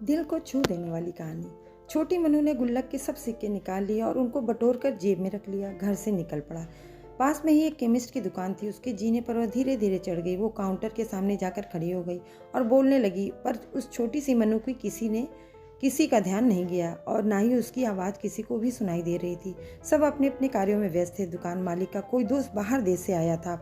दिल को छू देने वाली कहानी। छोटी मनु ने गुल्लक के सब सिक्के निकाल लिए और उनको बटोर कर जेब में रख लिया। घर से निकल पड़ा। पास में ही एक केमिस्ट की दुकान थी। उसके जीने पर वह धीरे धीरे चढ़ गई। वो काउंटर के सामने जाकर खड़ी हो गई और बोलने लगी, पर उस छोटी सी मनु की किसी का ध्यान नहीं गया और ना ही उसकी आवाज़ किसी को भी सुनाई दे रही थी। सब अपने अपने कार्यों में व्यस्त थे। दुकान मालिक का कोई दोस्त बाहर देश से आया था,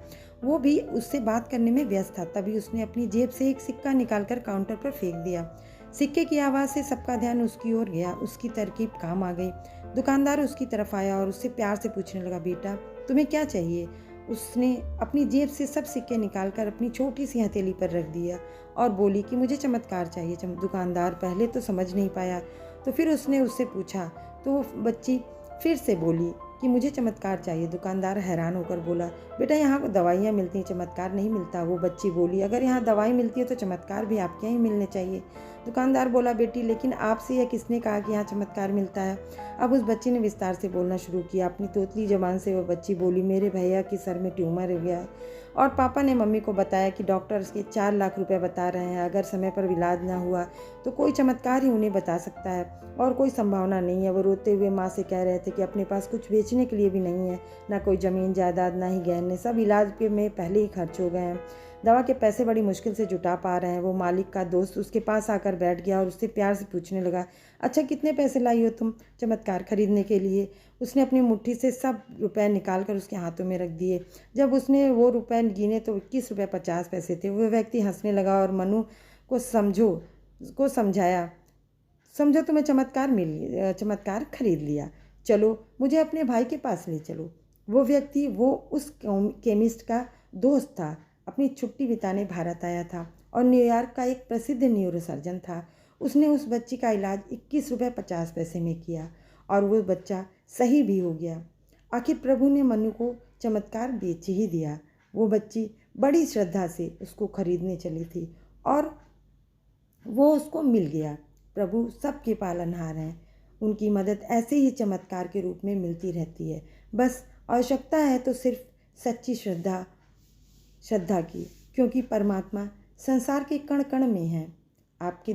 वो भी उससे बात करने में व्यस्त था। तभी उसने अपनी जेब से एक सिक्का निकालकर काउंटर पर फेंक दिया। सिक्के की आवाज़ से सबका ध्यान उसकी ओर गया। उसकी तरकीब काम आ गई। दुकानदार उसकी तरफ आया और उससे प्यार से पूछने लगा, बेटा तुम्हें क्या चाहिए? उसने अपनी जेब से सब सिक्के निकालकर अपनी छोटी सी हथेली पर रख दिया और बोली कि मुझे चमत्कार चाहिए। दुकानदार पहले तो समझ नहीं पाया, तो फिर उसने उससे पूछा तो वो बच्ची फिर से बोली कि मुझे चमत्कार चाहिए। दुकानदार हैरान होकर बोला, बेटा यहाँ दवाइयाँ मिलती हैं, चमत्कार नहीं मिलता। वो बच्ची बोली, अगर यहाँ दवाई मिलती है तो चमत्कार भी आपके यहाँ ही मिलने चाहिए। दुकानदार बोला, बेटी लेकिन आपसे यह किसने कहा कि यहाँ चमत्कार मिलता है? अब उस बच्ची ने विस्तार से बोलना शुरू किया। अपनी तोतली जबान से वह बच्ची बोली, मेरे भैया के सर में ट्यूमर हो गया है और पापा ने मम्मी को बताया कि डॉक्टर इसके 4 लाख रुपए बता रहे हैं। अगर समय पर इलाज ना हुआ तो कोई चमत्कार ही उन्हें बता सकता है और कोई संभावना नहीं है। वो रोते हुए माँ से कह रहे थे कि अपने पास कुछ बेचने के लिए भी नहीं है, ना कोई ज़मीन जायदाद, ना ही गहने। सब इलाज के में पहले ही खर्च हो गए हैं। दवा के पैसे बड़ी मुश्किल से जुटा पा रहे हैं। वो मालिक का दोस्त उसके पास आकर बैठ गया और उससे प्यार से पूछने लगा, अच्छा कितने पैसे लाई हो तुम चमत्कार खरीदने के लिए? उसने अपनी मुट्ठी से सब रुपए निकाल कर उसके हाथों में रख दिए। जब उसने वो रुपए गिने तो 21 रुपये 50 पैसे थे। वह व्यक्ति हंसने लगा और मनु को समझाया, समझो तुम्हें चमत्कार खरीद लिया, चलो मुझे अपने भाई के पास ले चलो। वो व्यक्ति वो उस केमिस्ट का दोस्त था। अपनी छुट्टी बिताने भारत आया था और न्यूयॉर्क का एक प्रसिद्ध न्यूरोसर्जन था। उसने उस बच्ची का इलाज 21 रुपये 50 पैसे में किया और वो बच्चा सही भी हो गया। आखिर प्रभु ने मनु को चमत्कार बेच ही दिया। वो बच्ची बड़ी श्रद्धा से उसको खरीदने चली थी और वो उसको मिल गया। प्रभु सबके पालनहार हैं। उनकी मदद ऐसे ही चमत्कार के रूप में मिलती रहती है। बस आवश्यकता है तो सिर्फ सच्ची श्रद्धा की, क्योंकि परमात्मा संसार के कण कण में है। आपके